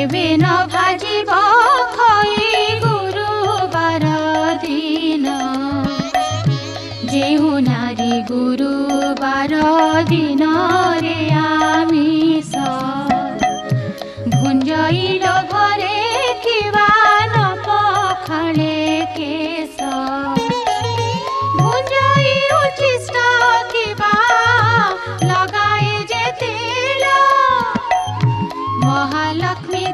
केबे न भाजिब खई गुरुबार दिन जेउ नारी गुरुबार दिन रे आमिष भुंजइल घरे किवा न पखाले केश भुंजइ उचिष्ट किवा लगाए जे तेल महालक्ष्मी